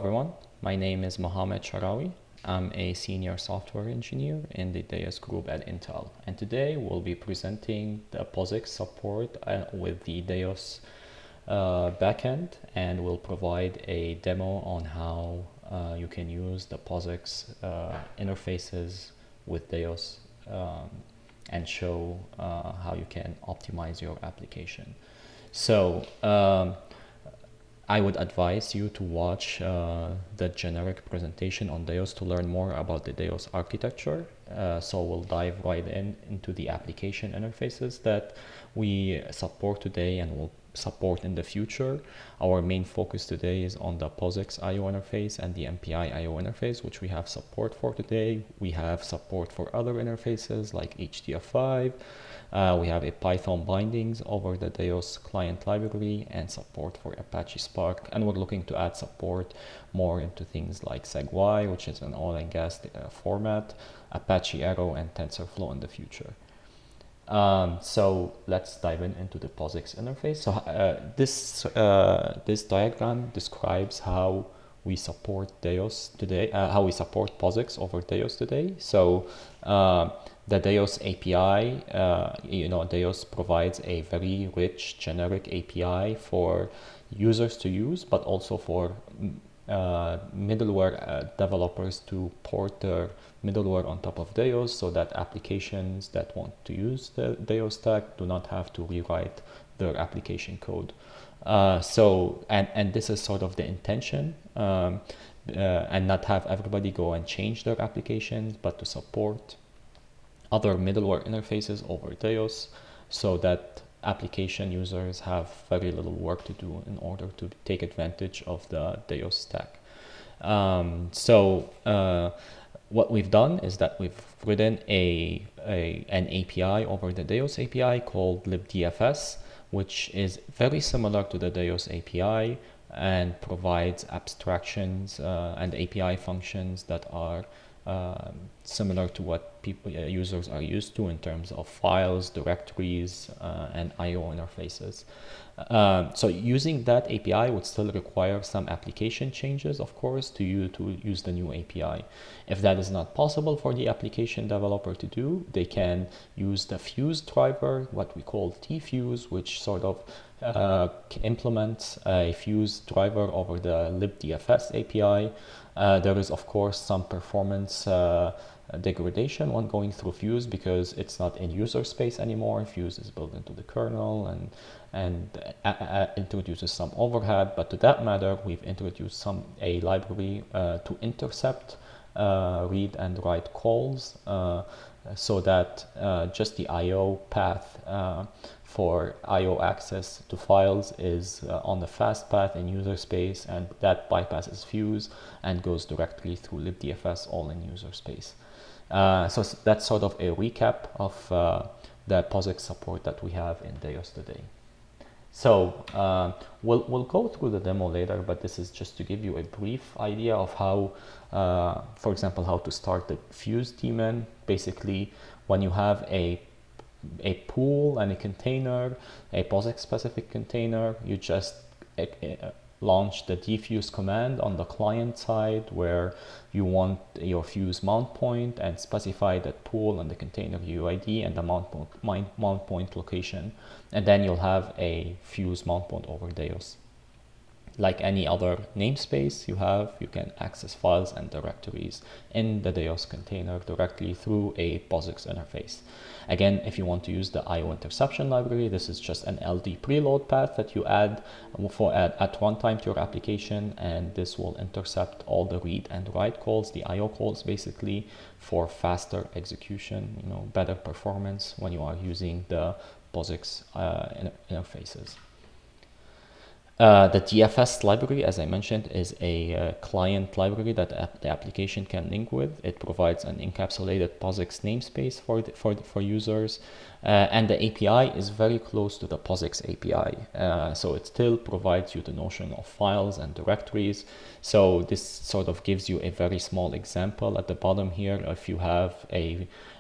everyone, my name is Mohammed Sharawi. I'm a senior software engineer in the DAOS group at Intel, and today we'll be presenting the POSIX support with the DAOS backend, and we'll provide a demo on how you can use the POSIX interfaces with DAOS and show how you can optimize your application. So I would advise you to watch the generic presentation on DAOS to learn more about the DAOS architecture. So we'll dive right into the application interfaces that we support today and will support in the future. Our main focus today is on the POSIX IO interface and the MPI-IO interface, which we have support for today. We have support for other interfaces like HDF5. We have a Python bindings over the DAOS client library and support for Apache Spark. And we're looking to add support more into things like SegWi, which is an oil and gas format, Apache Arrow, and TensorFlow in the future. So let's dive into the POSIX interface. So this diagram describes how we support DAOS today, how we support POSIX over DAOS today. So the DAOS API, DAOS provides a very rich generic API for users to use, but also for middleware developers to port their middleware on top of DAOS, so that applications that want to use the DAOS stack do not have to rewrite their application code. And this is sort of the intention, and not have everybody go and change their applications, but to support other middleware interfaces over DAOS, so that application users have very little work to do in order to take advantage of the DAOS stack. What we've done is that we've written an API over the DAOS API called libdfs, which is very similar to the DAOS API and provides abstractions and API functions that are similar to what users are used to in terms of files, directories, and IO interfaces. So using that API would still require some application changes, of course, to use the new API. If that is not possible for the application developer to do, they can use the Fuse driver, what we call tfuse, which sort of implements a Fuse driver over the libdfs API. There is, of course, some performance degradation when going through Fuse because it's not in user space anymore. Fuse is built into the kernel and introduces some overhead. But to that matter, we've introduced a library to intercept read and write calls, so that just the IO path for IO access to files is on the fast path in user space, and that bypasses Fuse and goes directly through libdfs all in user space. So that's sort of a recap of the POSIX support that we have in DAOS today. So we'll go through the demo later, but this is just to give you a brief idea of how, for example, how to start the Fuse daemon. Basically, when you have a pool and a container, a POSIX specific container, you just launch the dfuse command on the client side where you want your Fuse mount point, and specify that pool and the container UID and the mount point location, and then you'll have a Fuse mount point over DAOS. Like any other namespace you can access files and directories in the DAOS container directly through a POSIX interface. Again, if you want to use the IO interception library, this is just an LD preload path that you add at runtime to your application, and this will intercept all the read and write calls, the IO calls basically, for faster execution, better performance when you are using the POSIX interfaces. The DFS library, as I mentioned, is a client library that the application can link with. It provides an encapsulated POSIX namespace for users, and the API is very close to the POSIX API. So it still provides you the notion of files and directories. So this sort of gives you a very small example at the bottom here. If you have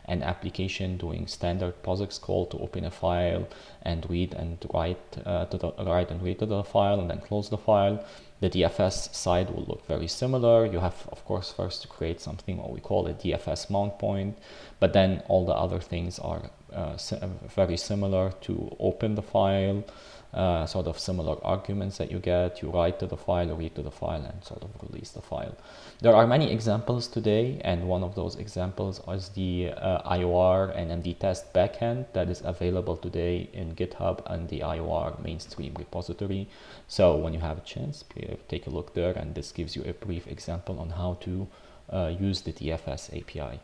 an application doing standard POSIX call to open a file and read and write to the file and then close the file, The DFS side will look very similar. You have, of course, first to create something what we call a DFS mount point, but then all the other things are very similar to open the file, sort of similar arguments that you get. You write to the file, read to the file, and sort of release the file. There are many examples today, and one of those examples is the IOR and MD test backend that is available today in GitHub and the IOR mainstream repository. So when you have a chance, take a look there, and this gives you a brief example on how to use the DFS API.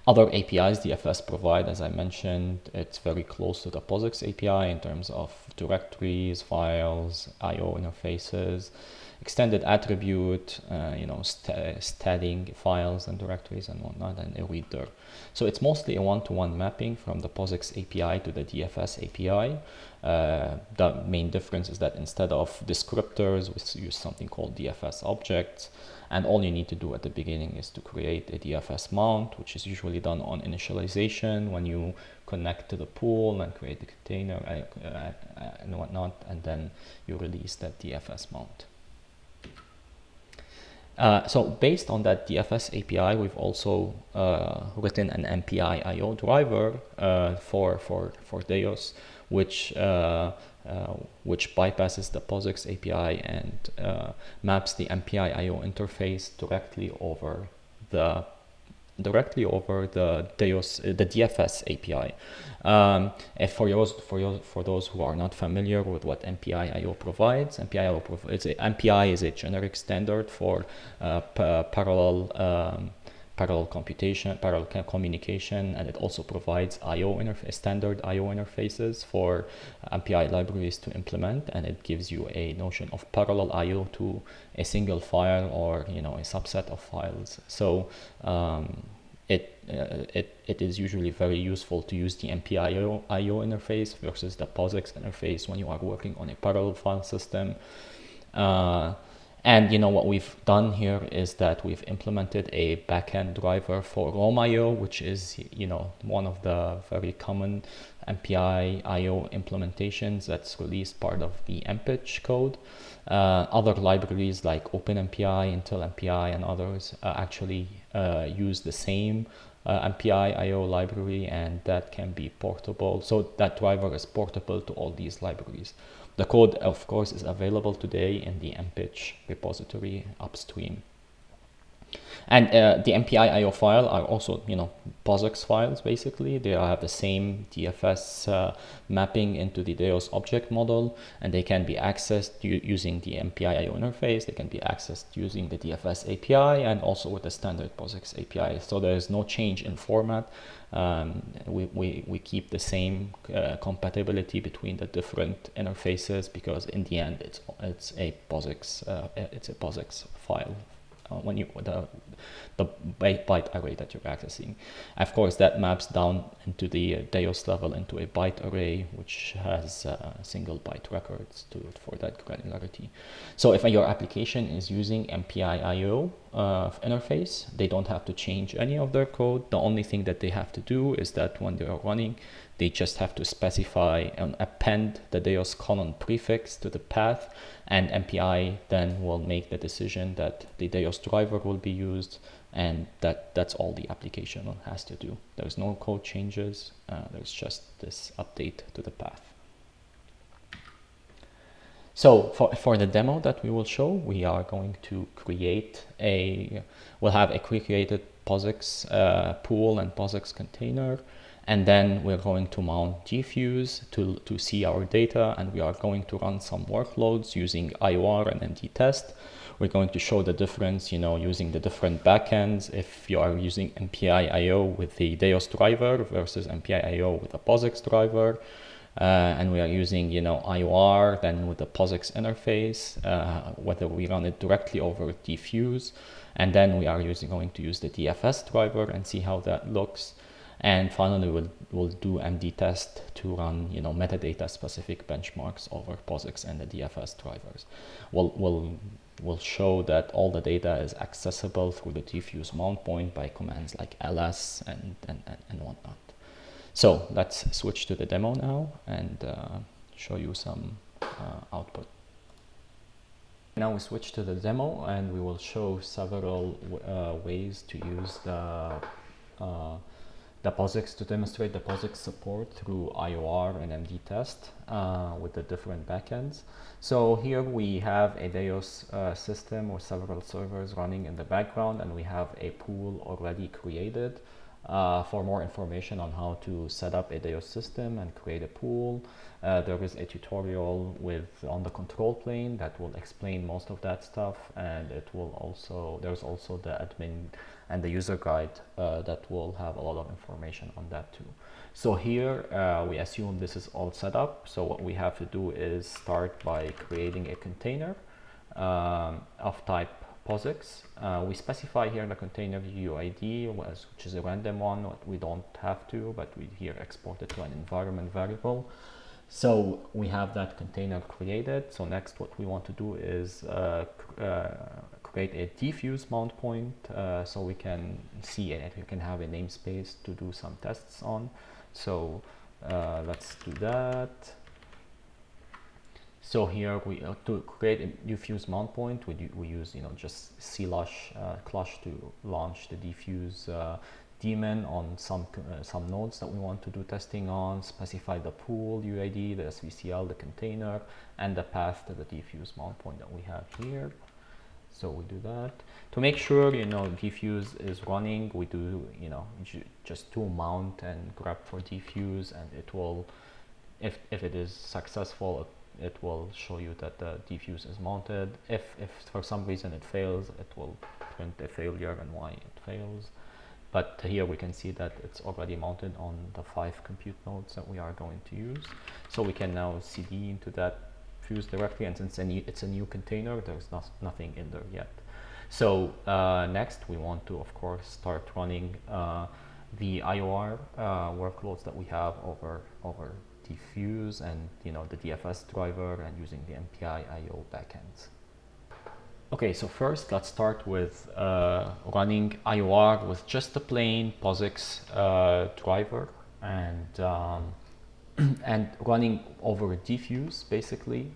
Other APIs DFS provide, as I mentioned, it's very close to the POSIX API in terms of directories, files, I/O interfaces, extended attribute, statting files and directories and whatnot, and a reader. So it's mostly a one-to-one mapping from the POSIX API to the DFS API. The main difference is that instead of descriptors, we use something called DFS objects. And all you need to do at the beginning is to create a DFS mount, which is usually done on initialization when you connect to the pool and create the container and whatnot, and then you release that DFS mount. So based on that DFS API, we've also written an MPI-IO driver for DAOS, which bypasses the POSIX API and maps the MPI-IO interface directly over the DAOS, the DFS API. For those who are not familiar with what MPI-IO provides, MPI is a generic standard for parallel computation, parallel communication, and it also provides standard I/O interfaces for MPI libraries to implement, and it gives you a notion of parallel I/O to a single file or a subset of files. So it is usually very useful to use the MPI-IO interface versus the POSIX interface when you are working on a parallel file system. And what we've done here is that we've implemented a backend driver for ROM-IO, which is one of the very common MPI-IO implementations that's released part of the MPICH code. Other libraries like OpenMPI, Intel MPI, and others actually use the same MPI-IO library, and that can be portable. So that driver is portable to all these libraries. The code, of course, is available today in the MPICH repository upstream. And the MPI-IO file are also, POSIX files, basically. They have the same DFS mapping into the DAOS object model, and they can be accessed using the MPI-IO interface. They can be accessed using the DFS API and also with the standard POSIX API. So there is no change in format. We keep the same compatibility between the different interfaces because in the end it's a POSIX file. When the byte array that you're accessing. Of course, that maps down into the DAOS level into a byte array, which has single byte records for that granularity. So if your application is using MPI-IO interface, they don't have to change any of their code. The only thing that they have to do is that when they are running, they just have to specify and append the DAOS colon prefix to the path, and MPI then will make the decision that the DAOS driver will be used, and that's all the application has to do. There's no code changes, there's just this update to the path. So for the demo that we will show, we are going to we'll have a created POSIX pool and POSIX container. And then we're going to mount gfuse to see our data, and we are going to run some workloads using IOR and MD test. We're going to show the difference, using the different backends, if you are using MPI-IO with the DAOS driver versus MPI-IO with the POSIX driver. And we are using, IOR then with the POSIX interface, whether we run it directly over gfuse. And then we are going to use the DFS driver and see how that looks. And finally, we'll do MD test to run, metadata specific benchmarks over POSIX and the DFS drivers. We'll show that all the data is accessible through the gfuse mount point by commands like ls and whatnot. So let's switch to the demo now and show you some output. Now we switch to the demo, and we will show several ways to use the POSIX to demonstrate the POSIX support through IOR and MD test with the different backends. So here we have a DAOS system or several servers running in the background, and we have a pool already created. For more information on how to set up a DAOS system and create a pool, there is a tutorial on the control plane that will explain most of that stuff, and there's also the admin and the user guide that will have a lot of information on that too. So here we assume this is all set up. So what we have to do is start by creating a container of type POSIX. We specify here in the container UID, which is a random one. We don't have to, but we here export it to an environment variable. So we have that container created. So next what we want to do is create a diffuse mount point so we can see it. We can have a namespace to do some tests on. So let's do that. So here to create a diffuse mount point, we use just clush to launch the diffuse daemon on some nodes that we want to do testing on, specify the pool UID, the SVCL, the container, and the path to the diffuse mount point that we have here. So we do that. To make sure diffuse is running, we do just do mount and grep for diffuse, and it will, if it is successful, it will show you that the diffuse is mounted. If for some reason it fails, it will print a failure and why it fails. But here we can see that it's already mounted on the 5 compute nodes that we are going to use. So we can now CD into that fuse directly, and since it's a new container, there's nothing in there yet. So next we want to, of course, start running the IOR workloads that we have over diffuse and the DFS driver, and using the MPI-IO backends. Okay, so first let's start with running IOR with just the plain POSIX driver and and running over diffuse basically,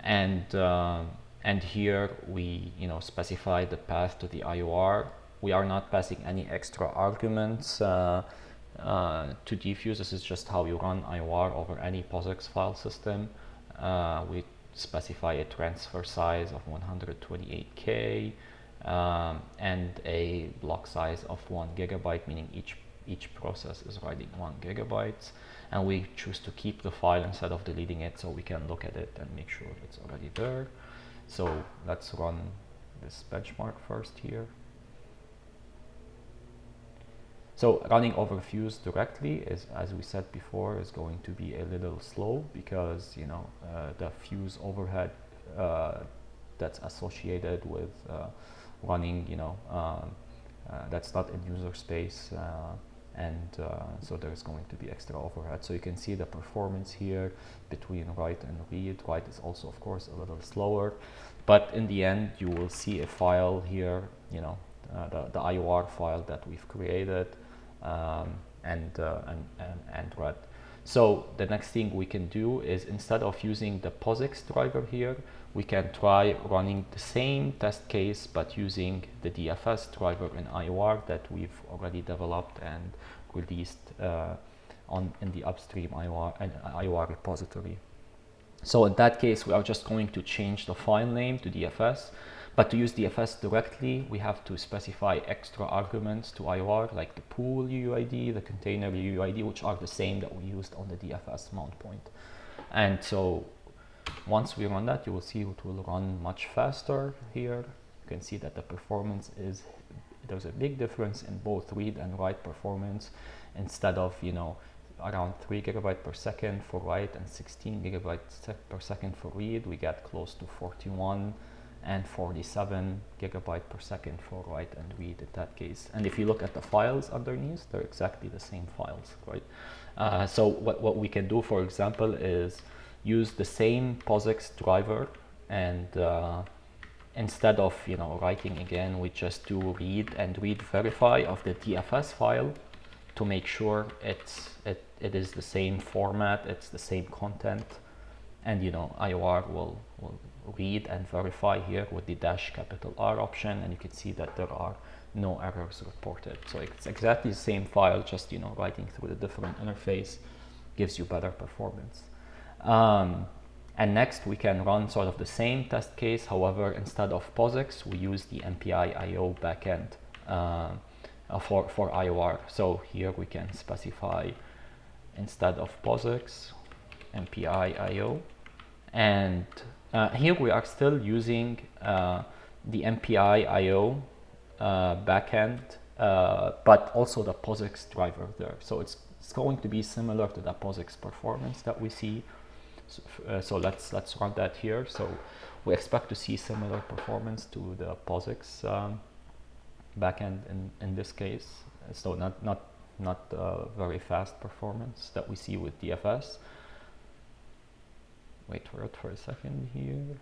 and here we specify the path to the IOR. We are not passing any extra arguments to diffuse. This is just how you run IOR over any POSIX file system. We specify a transfer size of 128K and a block size of 1 GB, meaning each process is writing 1 GB, and we choose to keep the file instead of deleting it so we can look at it and make sure it's already there. So let's run this benchmark first here. So running over fuse directly is, as we said before, is going to be a little slow because the fuse overhead that's associated with running that's not in user space, and so there's going to be extra overhead. So you can see the performance here between write and read. Write is also, of course, a little slower, but in the end you will see a file here, the IOR file that we've created and read. So the next thing we can do is, instead of using the POSIX driver here, we can try running the same test case but using the DFS driver in IOR that we've already developed and released in the upstream IOR repository. So in that case, we are just going to change the file name to DFS. But to use DFS directly, we have to specify extra arguments to IOR, like the pool UID, the container UID, which are the same that we used on the DFS mount point. And so once we run that, you will see it will run much faster here. You can see that the performance there's a big difference in both read and write performance. Instead of, around 3 GB per second for write and 16 GB per second for read, we get close to 41 and 47 GB per second for write and read in that case. And if you look at the files underneath, they're exactly the same files, right? So what we can do, for example, is use the same POSIX driver, and instead of writing again, we just do read and read verify of the DFS file to make sure it is the same format, it's the same content, and IOR will read and verify here with the -R option, and you can see that there are no errors reported. So it's exactly the same file, just writing through the different interface gives you better performance. And next we can run sort of the same test case. However, instead of POSIX, we use the MPI-IO backend for IOR. So here we can specify, instead of POSIX, MPI-IO. And here we are still using the MPI-IO backend, but also the POSIX driver there. So it's going to be similar to the POSIX performance that we see. So let's run that here. So we expect to see similar performance to the POSIX backend in this case. So not very fast performance that we see with DFS. Wait for it for a second here.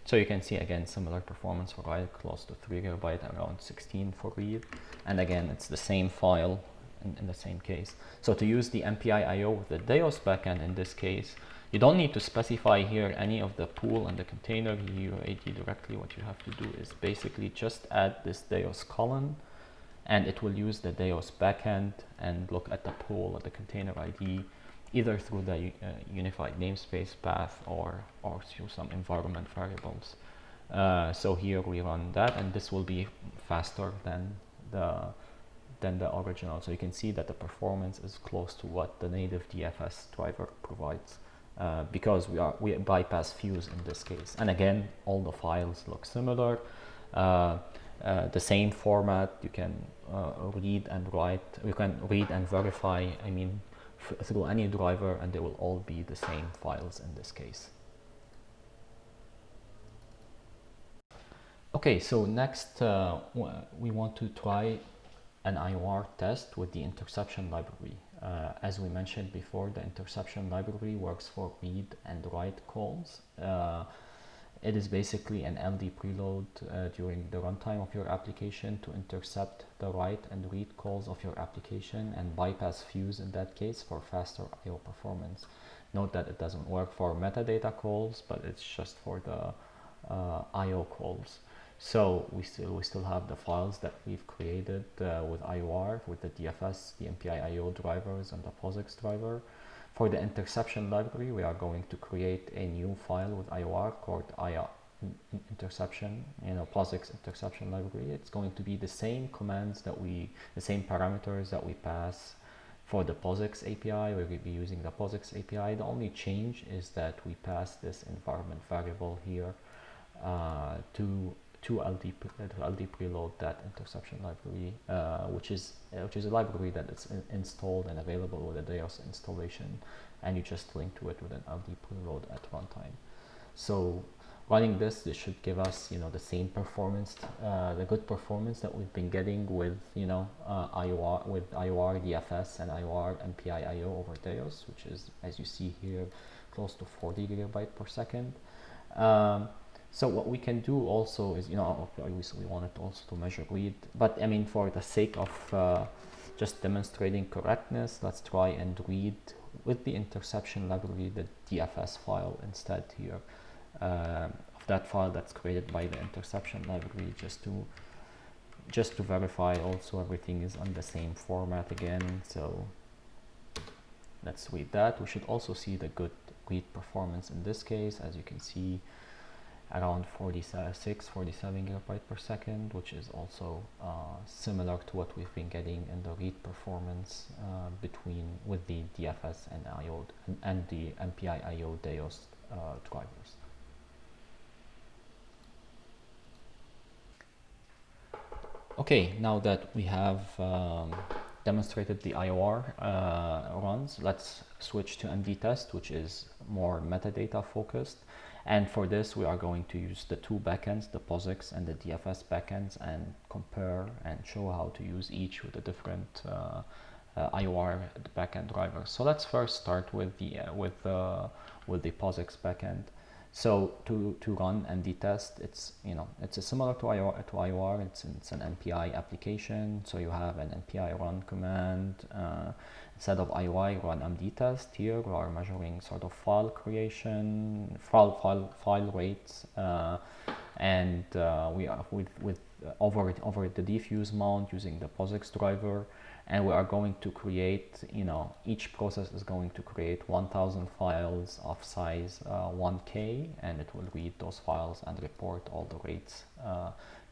So you can see again similar performance for write, close to 3 GB, around 16 for read, and again it's the same file in the same case. So to use the MPI-IO with the DAOS backend in this case, you don't need to specify here any of the pool and the container UAD directly. What you have to do is basically just add this DAOS column, and it will use the DAOS backend and look at the pool or the container ID, either through the unified namespace path or through some environment variables. So here we run that, and this will be faster than the original. So you can see that the performance is close to what the native DFS driver provides, because we bypass fuse in this case. And again, all the files look similar. The same format. You can read and write. You can read and verify, I mean, through any driver, and they will all be the same files in this case. Okay, so next we want to try an IOR test with the interception library. As we mentioned before, the interception library works for read and write calls. It is basically an LD preload during the runtime of your application to intercept the write and read calls of your application and bypass fuse in that case for faster I/O performance. Note that it doesn't work for metadata calls, but it's just for the I/O calls. So we still have the files that we've created with IOR, with the DFS, the MPI-IO drivers, and the POSIX driver. For the interception library, we are going to create a new file with IOR called interception, POSIX interception library. It's going to be the same commands the same parameters that we pass for the POSIX API. We will be using the POSIX API. The only change is that we pass this environment variable here to LD preload that interception library, which is a library that is installed and available with a DAOS installation, and you just link to it with an LD preload at runtime. So running this should give us the same performance, the good performance that we've been getting with IOR, with IOR DFS and IOR MPI-IO over DAOS, which is, as you see here, close to 40 GB per second. So what we can do also is, obviously we wanted also to measure read, but I mean, for the sake of just demonstrating correctness, let's try and read with the interception library the DFS file instead here of that file that's created by the interception library, just to verify also everything is on the same format again. So let's read that. We should also see the good read performance in this case, as you can see, around 47 GB per second, which is also similar to what we've been getting in the read performance with the DFS and IO and the MPI-IO DAOS drivers. Okay, now that we have demonstrated the IOR runs, let's switch to MD test, which is more metadata focused. And for this, we are going to use the two backends, the POSIX and the DFS backends, and compare and show how to use each with the different IOR backend drivers. So let's first start with the POSIX backend. So to run MD test, it's it's similar to IOR. It's an MPI application. So you have an MPI run command. Instead of IOI, run MD test. Here we are measuring sort of file creation, file rates, and we are with over the diffuse mount using the POSIX driver. And we are going to create, each process is going to create 1000 files of size 1K, and it will read those files and report all the rates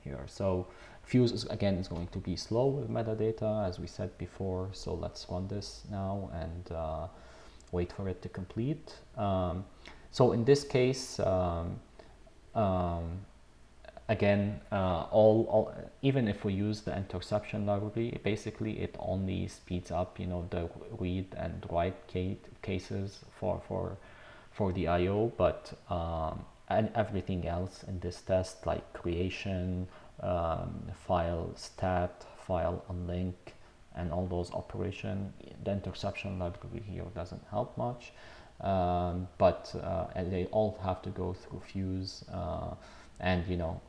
here. So Fuse is going to be slow with metadata, as we said before. So let's run this now and wait for it to complete. So in this case, again, even if we use the interception library, basically it only speeds up, the read and write cases for the I/O, but and everything else in this test, like creation, file stat, file unlink, and all those operations, the interception library here doesn't help much. But they all have to go through Fuse. And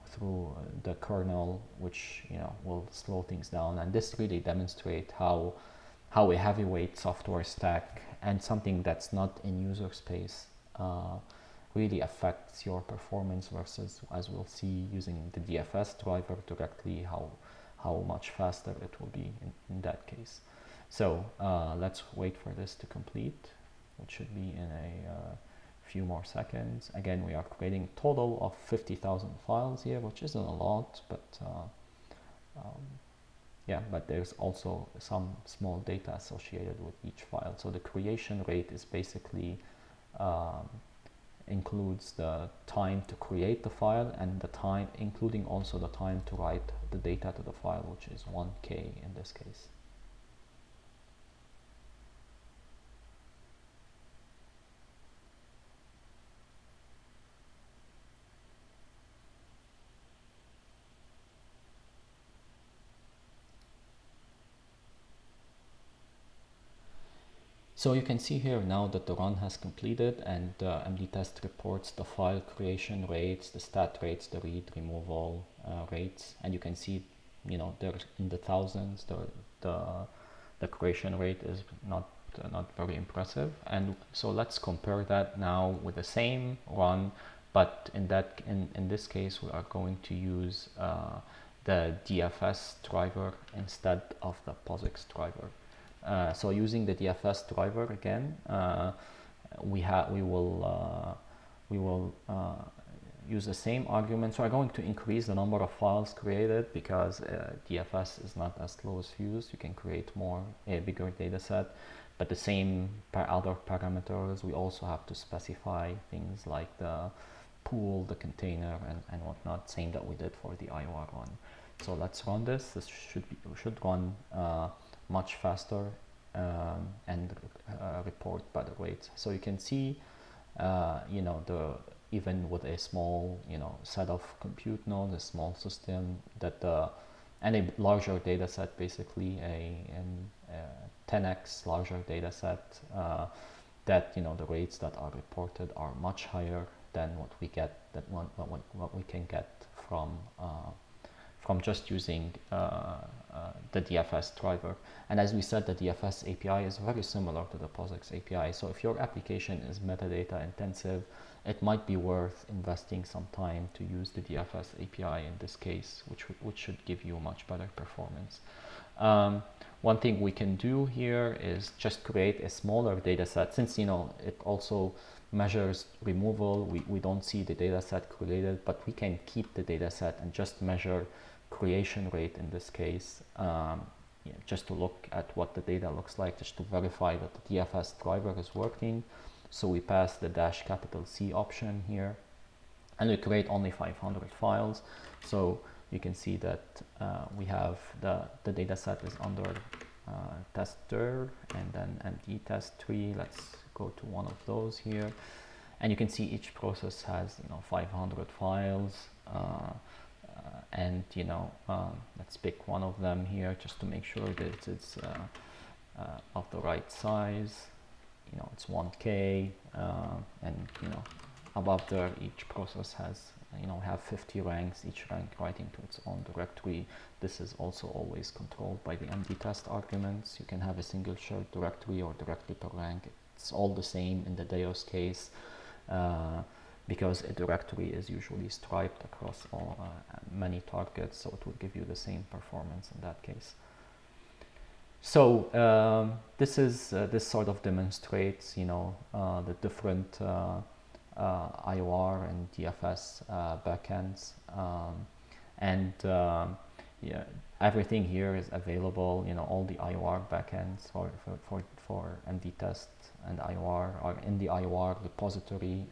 through the kernel, which will slow things down. And this really demonstrates how a heavyweight software stack and something that's not in user space really affects your performance versus, as we'll see, using the DFS driver directly, how much faster it will be in that case. So let's wait for this to complete, which should be in a few more seconds. Again, we are creating a total of 50,000 files here, which isn't a lot, but yeah, but there's also some small data associated with each file. So the creation rate is basically includes the time to create the file and the time, including also the time to write the data to the file, which is 1K in this case. So you can see here now that the run has completed, and MD test reports the file creation rates, the stat rates, the read removal rates, and you can see, they're in the thousands. The creation rate is not very impressive. And so let's compare that now with the same run, but in this case we are going to use the DFS driver instead of the POSIX driver. So using the DFS driver again, we will use the same argument. So I'm going to increase the number of files created because DFS is not as slow as Fuse. You can create a bigger data set, but the same other parameters. We also have to specify things like the pool, the container, and whatnot, same that we did for the IOR run. So let's run this. This should run much faster and report better rates. So you can see, even with a small, set of compute nodes, a small system, that and a larger data set, basically a 10x larger data set, that the rates that are reported are much higher than what we get, what we can get from just using the DFS driver. And as we said, the DFS API is very similar to the POSIX API. So if your application is metadata intensive, it might be worth investing some time to use the DFS API in this case, which should give you much better performance. One thing we can do here is just create a smaller data set. Since it also measures removal, we don't see the data set created, but we can keep the data set and just measure creation rate in this case, just to look at what the data looks like, just to verify that the DFS driver is working. So we pass the -C option here, and we create only 500 files. So you can see that we have the data set is under tester and then MD test tree. Let's go to one of those here, and you can see each process has 500 files. And let's pick one of them here just to make sure that it's of the right size. It's 1K, and above there, each process has, have 50 ranks, each rank writing to its own directory. This is also always controlled by the MD test arguments. You can have a single shared directory or directly per rank. It's all the same in the DAOS case, because a directory is usually striped across many targets, so it will give you the same performance in that case. So this sort of demonstrates, the different IOR and DFS backends, yeah, everything here is available. All the IOR backends for MD test and IOR are in the IOR repository,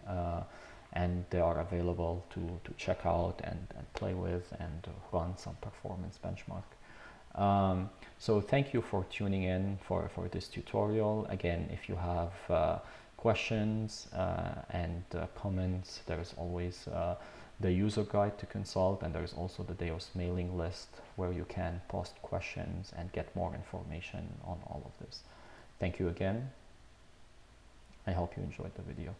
and they are available to check out and play with and run some performance benchmark. So thank you for tuning in for this tutorial. Again, if you have questions and comments, there is always the user guide to consult, and there is also the DAOS mailing list where you can post questions and get more information on all of this. Thank you again. I hope you enjoyed the video.